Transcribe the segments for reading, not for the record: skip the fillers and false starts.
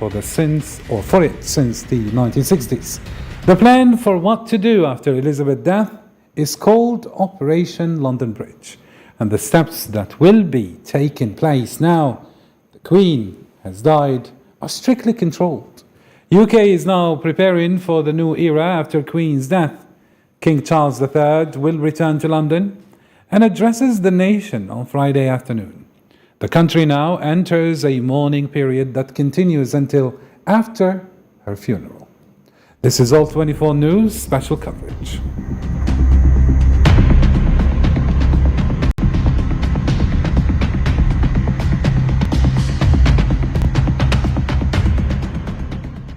for it since the 1960s. The plan for what to do after Elizabeth's death is called Operation London Bridge, and the steps that will be taking place now the Queen has died are strictly controlled. UK is now preparing for the new era after Queen's death. King Charles III will return to London and addresses the nation on Friday afternoon. The country now enters a mourning period that continues until after her funeral. This is AL24 News special coverage.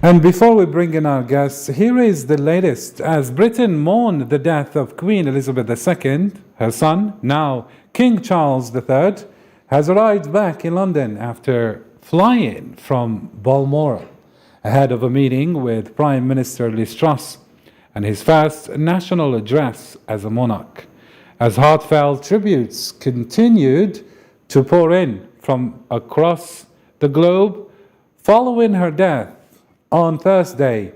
And before we bring in our guests, here is the latest. As Britain mourned the death of Queen Elizabeth II, her son, now King Charles III, has arrived back in London after flying from Balmoral ahead of a meeting with Prime Minister Liz Truss and his first national address as a monarch, as heartfelt tributes continued to pour in from across the globe following her death. On Thursday,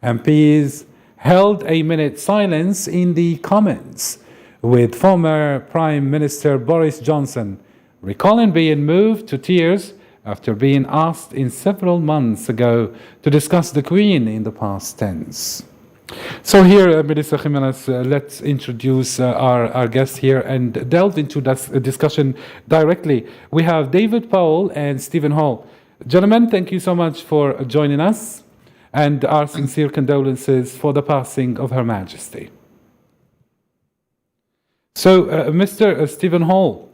MPs held a minute silence in the Commons, with former Prime Minister Boris Johnson recalling being moved to tears after being asked in several months ago to discuss the Queen in the past tense. So here, Melissa Jimenez, let's introduce our guests here and delve into this discussion directly. We have David Powell and Stephen Hall. Gentlemen, thank you so much for joining us, and our sincere condolences for the passing of Her Majesty. So, Mr. Stephen Hall,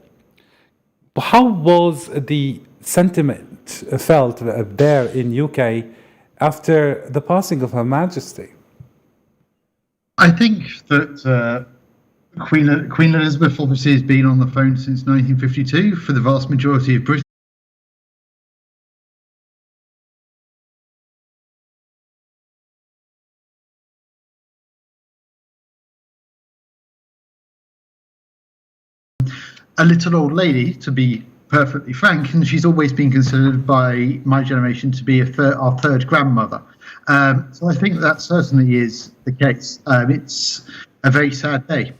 how was the sentiment felt there in UK after the passing of Her Majesty? I think that Queen Elizabeth obviously has been on the phone since 1952 for the vast majority of Britain. A little old lady, to be perfectly frank, and she's always been considered by my generation to be our third grandmother. So I think that certainly is the case. It's a very sad day.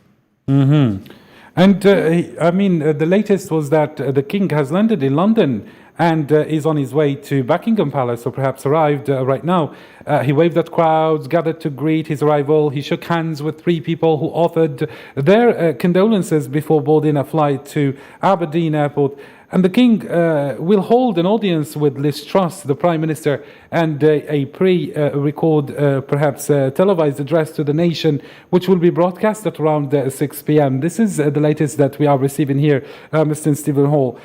Mm-hmm. And the latest was that the King has landed in London and is on his way to Buckingham Palace, or perhaps arrived right now. He waved at crowds gathered to greet his arrival. He shook hands with 3 people who offered their condolences before boarding a flight to Aberdeen Airport. And the King will hold an audience with Liz Truss, the Prime Minister, and a pre-record, perhaps televised address to the nation, which will be broadcast at around 6 p.m. This is the latest that we are receiving here, Mr. Stephen Hall.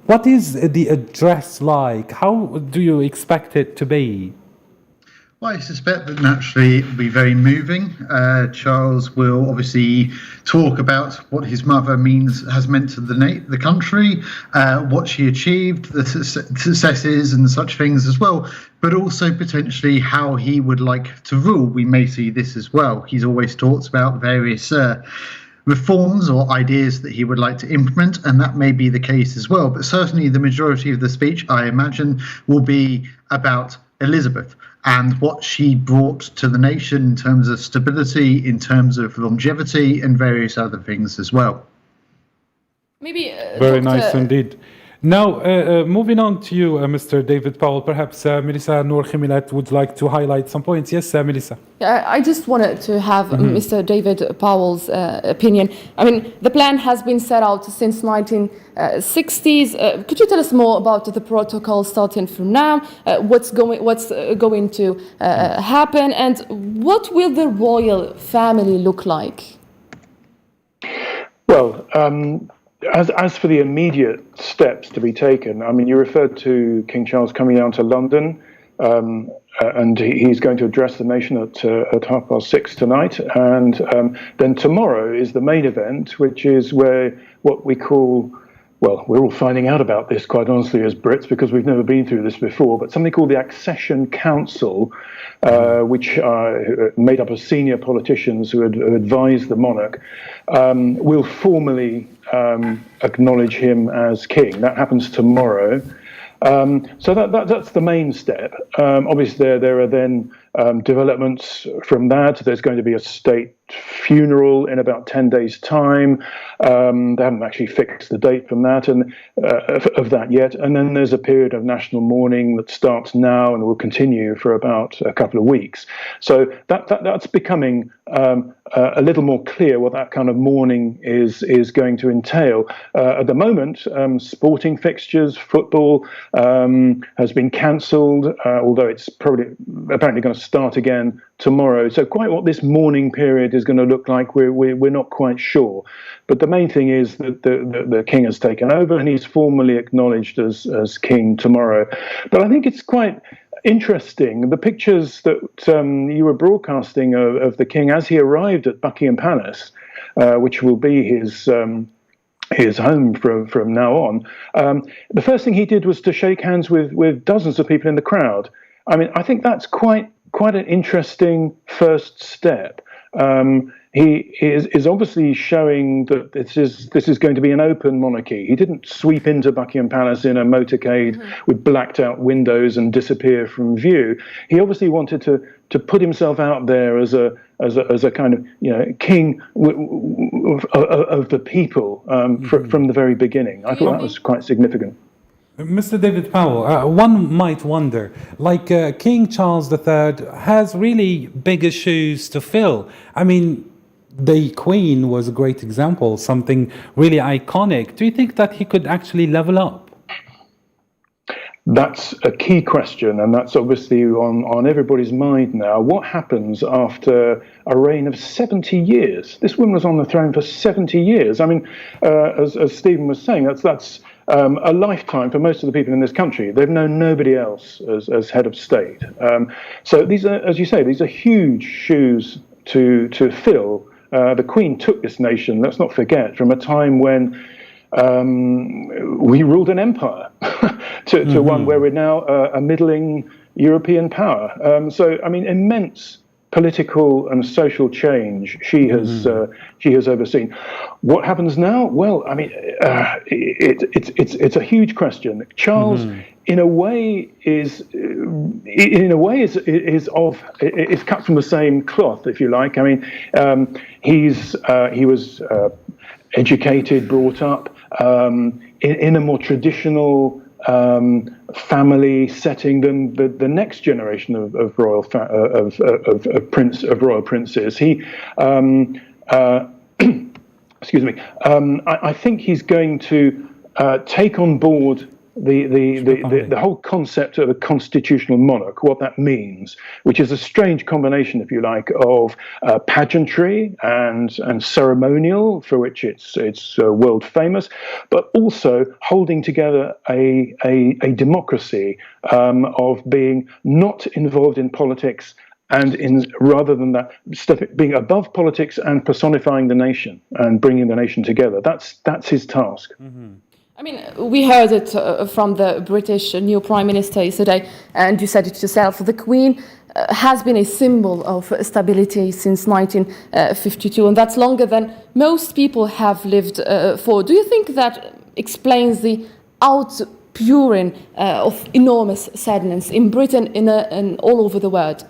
What is the address like? How do you expect it to be? Well, I suspect that naturally it will be very moving. Charles will obviously talk about what his mother has meant to the country, what she achieved, the successes and such things as well, but also potentially how he would like to rule. We may see this as well. He's always talked about various reforms or ideas that he would like to implement, and that may be the case as well. But certainly the majority of the speech, I imagine, will be about Elizabeth and what she brought to the nation in terms of stability, in terms of longevity, and various other things as well. Maybe very nice indeed. Now, moving on to you, Mr. David Powell, perhaps Melissa Noor Khimilat would like to highlight some points. Yes, Melissa. I just wanted to have Mr. David Powell's opinion. I mean, the plan has been set out since 1960s. Could you tell us more about the protocol starting from now? What's going to happen, and what will the royal family look like? Well, as for the immediate steps to be taken, I mean, you referred to King Charles coming down to London, and he's going to address the nation at 6:30 tonight. And then tomorrow is the main event, which is where what we call, well, we're all finding out about this, quite honestly, as Brits, because we've never been through this before, but something called the Accession Council, which are made up of senior politicians who advise the monarch, will formally acknowledge him as king. That happens tomorrow. So that's the main step. Obviously, there are then developments from that. There's going to be a state funeral in about 10 days' time. They haven't actually fixed the date from that and of that yet. And then there's a period of national mourning that starts now and will continue for about a couple of weeks. So that's becoming a little more clear what that kind of mourning is going to entail. At the moment, sporting fixtures, football has been cancelled, although it's apparently going to start again tomorrow. So quite what this mourning period is going to look like, we're not quite sure. But the main thing is that the king has taken over and he's formally acknowledged as king tomorrow. But I think it's quite interesting, the pictures that you were broadcasting of the king as he arrived at Buckingham Palace, which will be his home from now on. The first thing he did was to shake hands with dozens of people in the crowd. I mean, I think that's quite an interesting first step. He is obviously showing that this is going to be an open monarchy. He didn't sweep into Buckingham Palace in a motorcade with blacked out windows and disappear from view. He obviously wanted to put himself out there as a kind of king of the people from the very beginning. I thought that was quite significant. Mr. David Powell, one might wonder, like King Charles III has really bigger shoes to fill. I mean, the Queen was a great example, something really iconic. Do you think that he could actually level up? That's a key question, and that's obviously on everybody's mind now. What happens after a reign of 70 years? This woman was on the throne for 70 years. I mean, as Stephen was saying, that's a lifetime for most of the people in this country. They've known nobody else as head of state. So these are, as you say, these are huge shoes to fill. The Queen took this nation, let's not forget, from a time when we ruled an empire to one where we're now a middling European power. So, I mean, immense political and social change she has overseen. What happens now? Well, I mean, it's a huge question. Charles, in a way, is cut from the same cloth, if you like. I mean, he was educated, brought up in a more traditional family setting than the next generation of royal princes. He excuse me. I think he's going to take on board the whole concept of a constitutional monarch, what that means, which is a strange combination, if you like, of pageantry and ceremonial, for which it's world famous, but also holding together a democracy of being not involved in politics, and rather than that, being above politics and personifying the nation and bringing the nation together. That's his task. I mean, we heard it from the British new Prime Minister yesterday, and you said it yourself. The Queen has been a symbol of stability since 1952, and that's longer than most people have lived for. Do you think that explains the outpouring of enormous sadness in Britain and all over the world?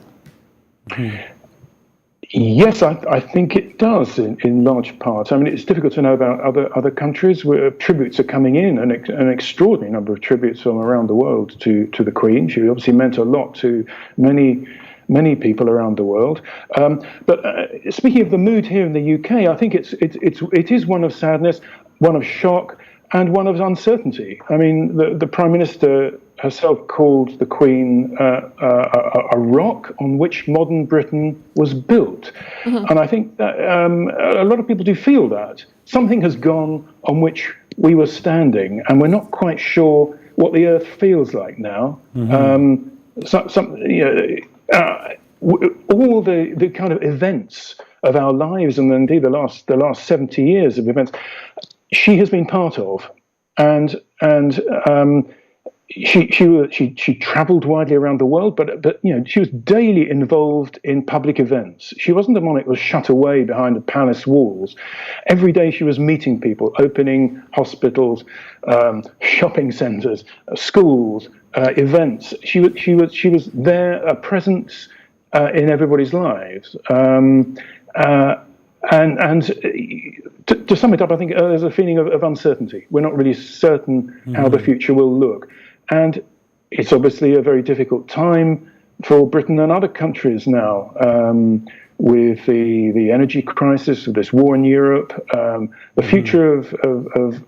Yes, I think it does in large part. I mean, it's difficult to know about other countries where tributes are coming in, an extraordinary number of tributes from around the world to the Queen. She obviously meant a lot to many people around the world. But speaking of the mood here in the UK, I think it is one of sadness, one of shock, and one of uncertainty. I mean, the Prime Minister herself called the Queen a rock on which modern Britain was built. And I think that a lot of people do feel that. Something has gone on which we were standing, and we're not quite sure what the earth feels like now. All the kind of events of our lives, and indeed the last 70 years of events, she has been part of. And she travelled widely around the world, but she was daily involved in public events. She wasn't a monarch that was shut away behind the palace walls. Every day she was meeting people, opening hospitals, shopping centres, schools, events. She was there, a presence in everybody's lives. And to sum it up, I think there's a feeling of uncertainty. We're not really certain how the future will look. And it's obviously a very difficult time for Britain and other countries now, with the energy crisis, with this war in Europe. The future of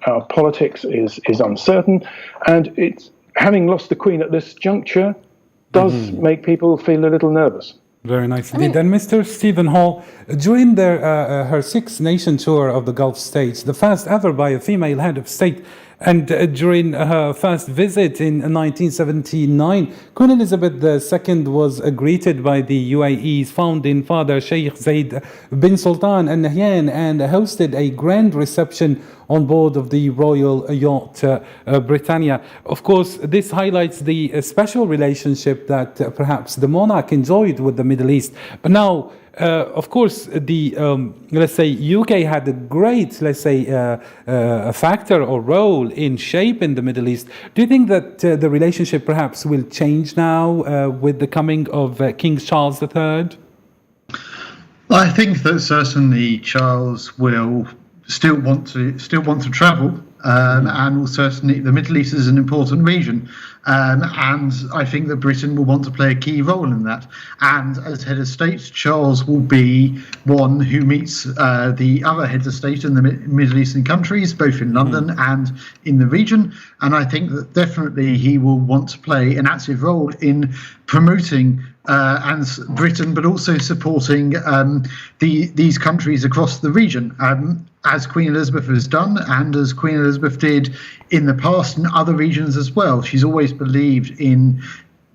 our politics is uncertain. And it's having lost the Queen at this juncture does make people feel a little nervous. Very nice indeed. And Mr. Stephen Hall, during her six-nation tour of the Gulf states, the first ever by a female head of state, and during her first visit in 1979, Queen Elizabeth II was greeted by the UAE's founding father, Sheikh Zayed bin Sultan Al Nahyan, and hosted a grand reception on board of the royal yacht Britannia. Of course, this highlights the special relationship that perhaps the monarch enjoyed with the Middle East. But now, of course, the let's say UK had a great, let's say, a factor or role in shaping the Middle East. Do you think that the relationship perhaps will change now with the coming of King Charles III? I think that certainly Charles will still want to travel, and certainly the Middle East is an important region, and I think that Britain will want to play a key role in that. And as head of state, Charles will be one who meets the other heads of state in the Middle Eastern countries, both in London and in the region. And I think that definitely he will want to play an active role in promoting and Britain, but also supporting these countries across the region, as Queen Elizabeth has done, and as Queen Elizabeth did in the past in other regions as well. She's always believed in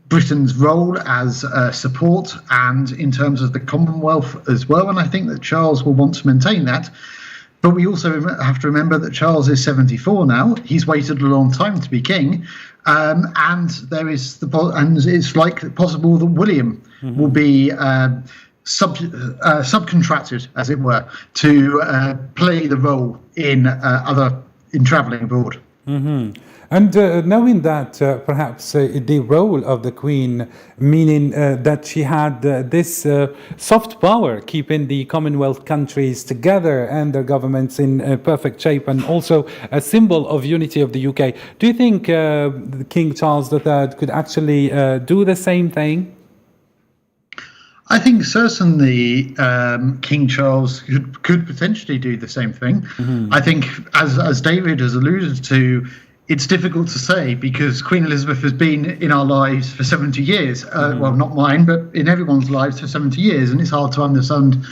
Britain's role as support and in terms of the Commonwealth as well. And I think that Charles will want to maintain that. But we also have to remember that Charles is 74 now. He's waited a long time to be king. And there is and it's like possible that William will be subcontracted, as it were, to play the role in travelling abroad. And knowing that perhaps the role of the Queen, meaning that she had this soft power, keeping the Commonwealth countries together and their governments in perfect shape, and also a symbol of unity of the UK, do you think King Charles III could actually do the same thing? I think certainly King Charles could potentially do the same thing. I think, as David has alluded to, it's difficult to say because Queen Elizabeth has been in our lives for 70 years. Well, not mine, but in everyone's lives for 70 years. And it's hard to understand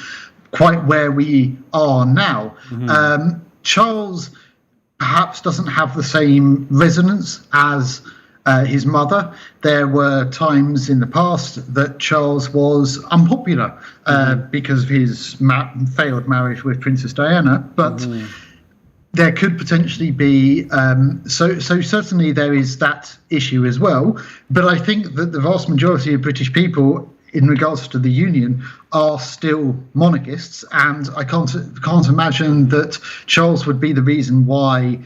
quite where we are now. Charles perhaps doesn't have the same resonance as his mother. There were times in the past that Charles was unpopular because of his failed marriage with Princess Diana. But there could potentially be, so certainly there is that issue as well. But I think that the vast majority of British people, in regards to the Union, are still monarchists, and I can't imagine that Charles would be the reason why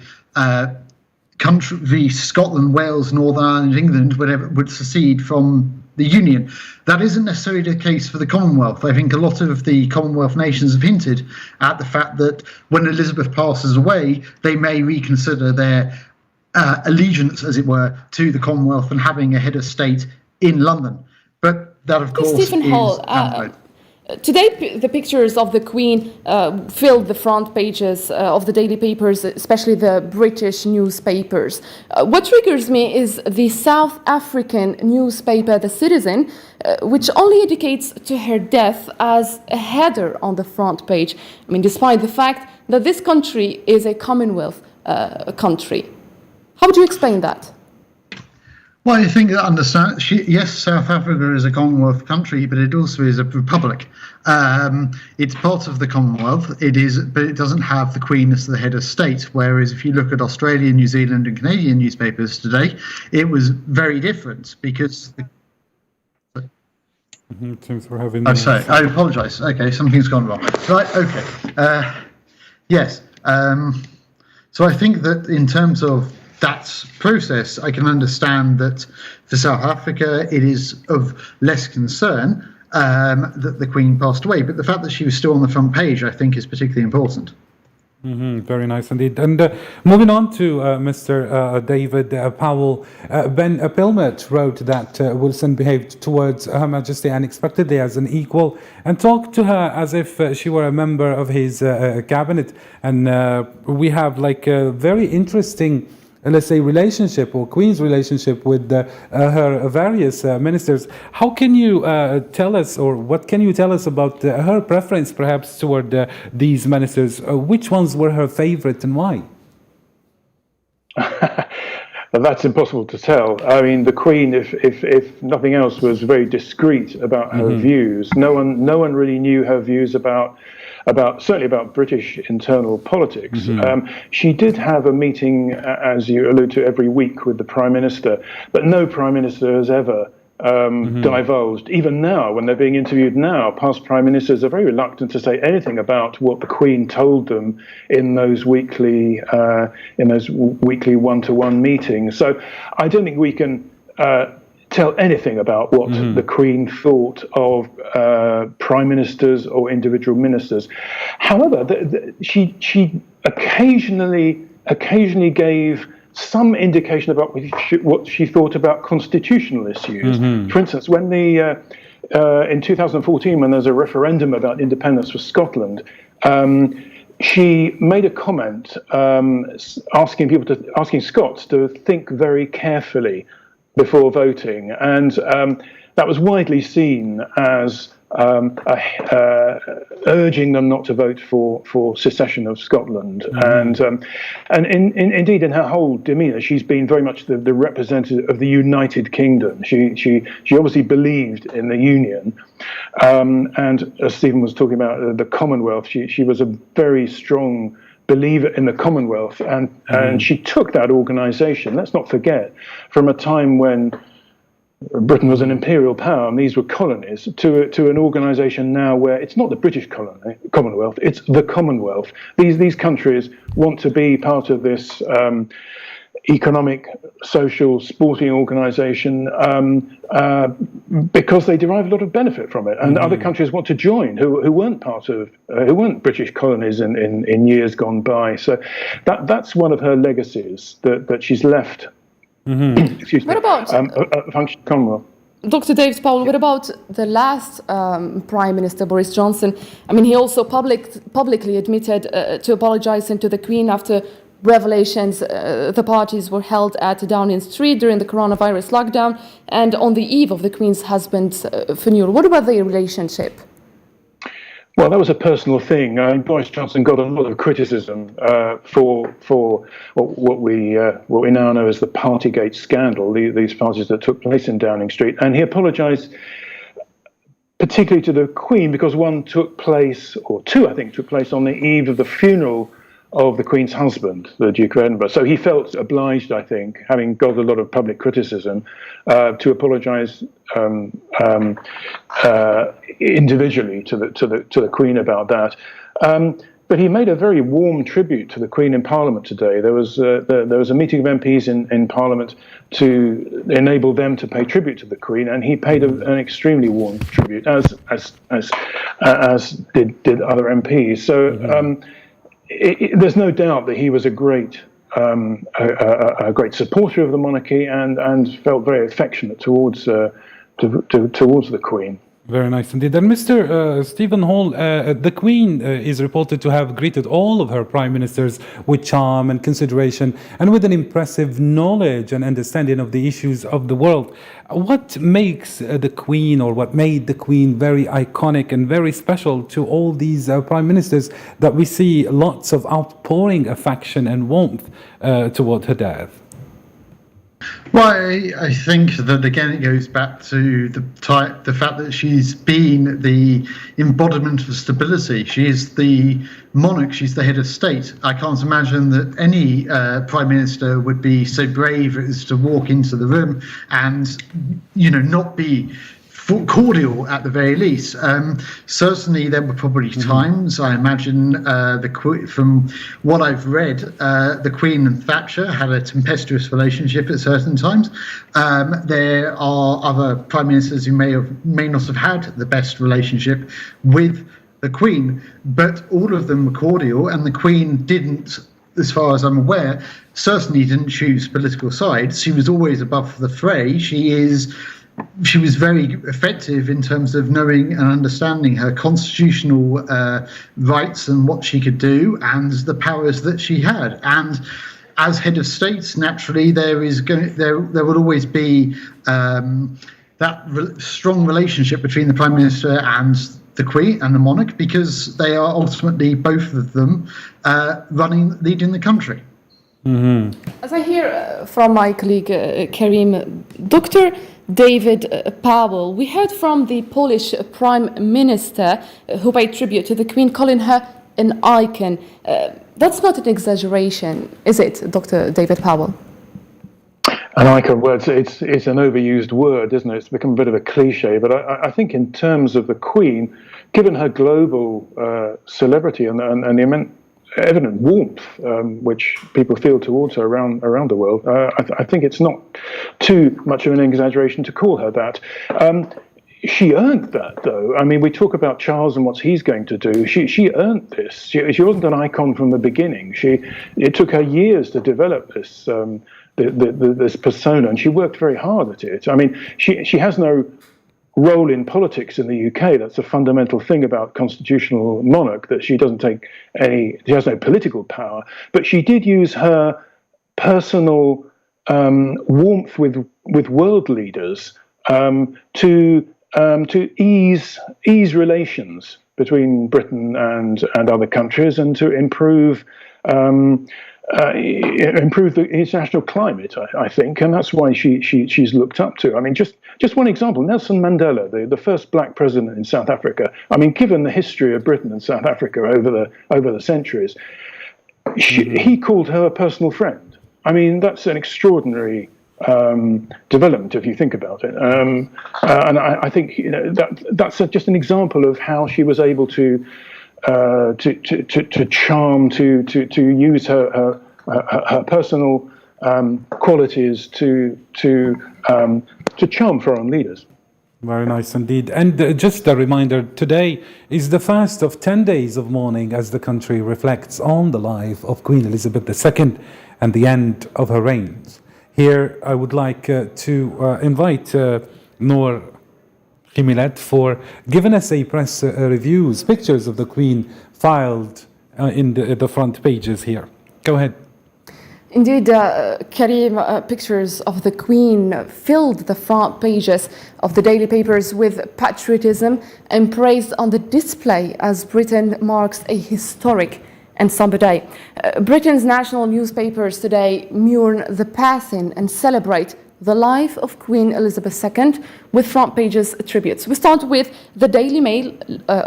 Scotland, Wales, Northern Ireland, England, whatever, would secede from the Union. That isn't necessarily the case for the Commonwealth. I think a lot of the Commonwealth nations have hinted at the fact that when Elizabeth passes away, they may reconsider their allegiance, as it were, to the Commonwealth and having a head of state in London. But that, of course, Stephen Hall, today, the pictures of the Queen filled the front pages of the daily papers, especially the British newspapers. What triggers me is the South African newspaper, The Citizen, which only indicates to her death as a header on the front page. I mean, despite the fact that this country is a Commonwealth country. How would you explain that? Well, I think that yes, South Africa is a Commonwealth country, but it also is a republic. It's part of the Commonwealth. But it doesn't have the Queen as the head of state. Whereas if you look at Australian, New Zealand, and Canadian newspapers today, it was very different because. Seems we're having. Oh, sorry. I apologise. Okay, something's gone wrong. Right. Okay. Yes. So I think that in terms of that process, I can understand that for South Africa, it is of less concern that the Queen passed away. But the fact that she was still on the front page, I think, is particularly important. Very nice indeed. And moving on to Mr. David Powell, Ben Pilmet wrote that Wilson behaved towards Her Majesty unexpectedly as an equal and talked to her as if she were a member of his cabinet. And we have like a very interesting, let's say, relationship or Queen's relationship with her various ministers. How can you tell us, or what can you tell us about her preference perhaps toward these ministers? Which ones were her favorite and why? That's impossible to tell. I mean, the Queen, if nothing else, was very discreet about her views. No one really knew her views about certainly about British internal politics. She did have a meeting, as you allude to, every week with the Prime Minister, but no Prime Minister has ever divulged. Even now, when they're being interviewed now, past Prime Ministers are very reluctant to say anything about what the Queen told them in those weekly one-to-one meetings. So I don't think we can tell anything about what the Queen thought of prime ministers or individual ministers. However, she occasionally gave some indication about what she thought about constitutional issues. For instance, when in 2014, when there was a referendum about independence for Scotland, she made a comment asking Scots to think very carefully before voting, and that was widely seen as urging them not to vote for secession of Scotland. And indeed, in her whole demeanour, she's been very much the representative of the United Kingdom. She obviously believed in the Union, and as Stephen was talking about the Commonwealth, she was a very strong believer in the Commonwealth, and she took that organisation, let's not forget, from a time when Britain was an imperial power and these were colonies, to an organisation now where it's not the British Commonwealth, it's the Commonwealth. These countries want to be part of this economic, social, sporting organisation because they derive a lot of benefit from it, and other countries want to join who weren't British colonies in years gone by. So that's one of her legacies that she's left. Excuse me. What about function Commonwealth? Dr. David Powell, what about the last Prime Minister, Boris Johnson? I mean, he also publicly admitted to apologising to the Queen after revelations the parties were held at Downing Street during the coronavirus lockdown and on the eve of the Queen's husband's funeral. What about their relationship? Well, that was a personal thing. Boris Johnson got a lot of criticism for what we now know as the Partygate scandal, these parties that took place in Downing Street, and he apologised particularly to the Queen because one took place, or two, I think, took place on the eve of the funeral of the Queen's husband, the Duke of Edinburgh. So he felt obliged, I think, having got a lot of public criticism, to apologise individually to the Queen about that. But he made a very warm tribute to the Queen in Parliament today. There was a meeting of MPs in Parliament to enable them to pay tribute to the Queen, and he paid an extremely warm tribute, as did other MPs. So. There's no doubt that he was a great supporter of the monarchy and felt very affectionate towards the Queen. Very nice indeed. And Mr. Stephen Hall, the Queen is reported to have greeted all of her prime ministers with charm and consideration and with an impressive knowledge and understanding of the issues of the world. What makes the Queen, or what made the Queen very iconic and very special to all these prime ministers that we see lots of outpouring affection and warmth toward her death? Well, I think that again it goes back to the fact that she's been the embodiment of stability. She is the monarch. She's the head of state. I can't imagine that any prime minister would be so brave as to walk into the room and, not be cordial at the very least. Certainly, there were probably times. I imagine from what I've read, the Queen and Thatcher had a tempestuous relationship at certain times. There are other prime ministers who may not have had the best relationship with the Queen, but all of them were cordial, and the Queen didn't, as far as I'm aware, certainly didn't choose political sides. She was always above the fray. She was very effective in terms of knowing and understanding her constitutional rights and what she could do and the powers that she had. And as head of state, naturally, there will always be that strong relationship between the Prime Minister and the Queen and the monarch, because they are ultimately, both of them, leading the country. As I hear from my colleague Karim, Dr. David Powell, we heard from the Polish Prime Minister, who paid tribute to the Queen, calling her an icon. That's not an exaggeration, is it, Dr. David Powell? An icon, well, it's an overused word, isn't it? It's become a bit of a cliche, but I think in terms of the Queen, given her global celebrity and the immense evident warmth which people feel towards her around the world, I think it's not too much of an exaggeration to call her that. She earned that, though. I mean, we talk about Charles and what he's going to do. She earned this. She wasn't an icon from the beginning. It took her years to develop this this persona, and she worked very hard at it. I mean, she has no role in politics in the UK. That's a fundamental thing about constitutional monarch, that she has no political power, but she did use her personal warmth with world leaders to ease relations between Britain and other countries, and to improve the international climate, I think, and that's why she's looked up to. I mean, just one example: Nelson Mandela, the first black president in South Africa. I mean, given the history of Britain and South Africa over the centuries, he called her a personal friend. I mean, that's an extraordinary development if you think about it. And I think that's just an example of how she was able to charm, to use her personal qualities to charm foreign leaders. Very nice indeed. And just a reminder, today is the first of 10 days of mourning as the country reflects on the life of Queen Elizabeth II and the end of her reign. Here I would like to invite Noor Khimilet for giving us a press reviews, pictures of the Queen filed in the front pages here. Go ahead. Indeed, Karim, pictures of the Queen filled the front pages of the daily papers with patriotism and praise on the display as Britain marks a historic and somber day. Britain's national newspapers today mourn the passing and celebrate the life of Queen Elizabeth II with front pages tributes. We start with the Daily Mail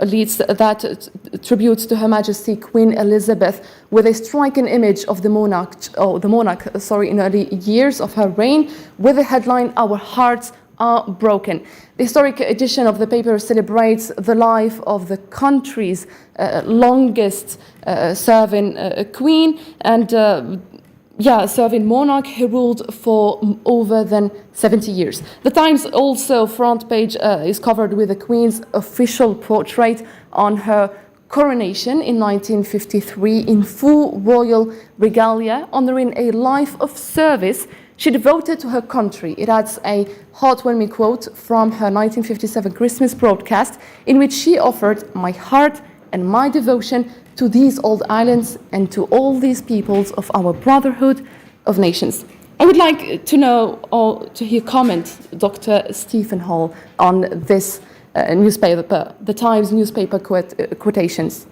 leads that tributes to Her Majesty Queen Elizabeth with a striking image of the monarch in early years of her reign, with the headline, "Our hearts are broken." The historic edition of the paper celebrates the life of the country's longest serving queen and serving monarch who ruled for over than 70 years. The Times also front page is covered with the Queen's official portrait on her coronation in 1953 in full royal regalia, honoring a life of service she devoted to her country. It adds a heartwarming quote from her 1957 Christmas broadcast, in which she offered "my heart and my devotion to these old islands and to all these peoples of our brotherhood of nations." I would like to know or to hear comment, Dr. Stephen Hall, on this newspaper, the Times newspaper quotations.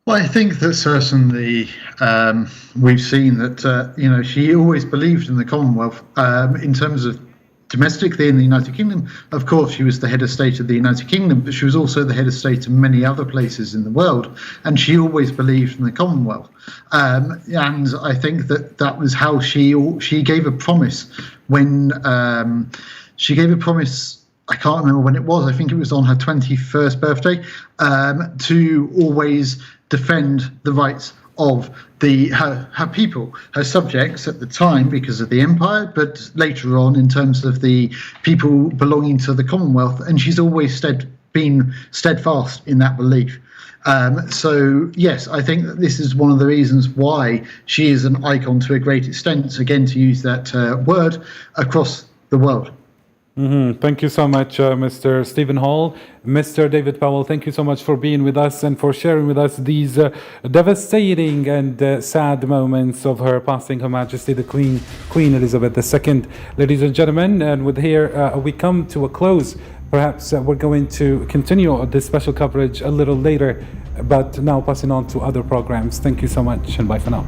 Well, I think that certainly we've seen that she always believed in the Commonwealth in terms of domestically in the United Kingdom. Of course, she was the head of state of the United Kingdom, but she was also the head of state in many other places in the world, and she always believed in the Commonwealth. And I think that was how she gave a promise when she gave a promise. I can't remember when it was. I think it was on her 21st birthday, to always defend the rights of her people, her subjects at the time because of the empire, but later on in terms of the people belonging to the Commonwealth. And she's always been steadfast in that belief. So yes, I think that this is one of the reasons why she is an icon to a great extent, again, to use that word, across the world. Thank you so much, Mr. Stephen Hall. Mr. David Powell, thank you so much for being with us and for sharing with us these devastating and sad moments of her passing, Her Majesty the Queen Elizabeth II. Ladies and gentlemen, and with here we come to a close. Perhaps we're going to continue this special coverage a little later, but now passing on to other programs. Thank you so much, and bye for now.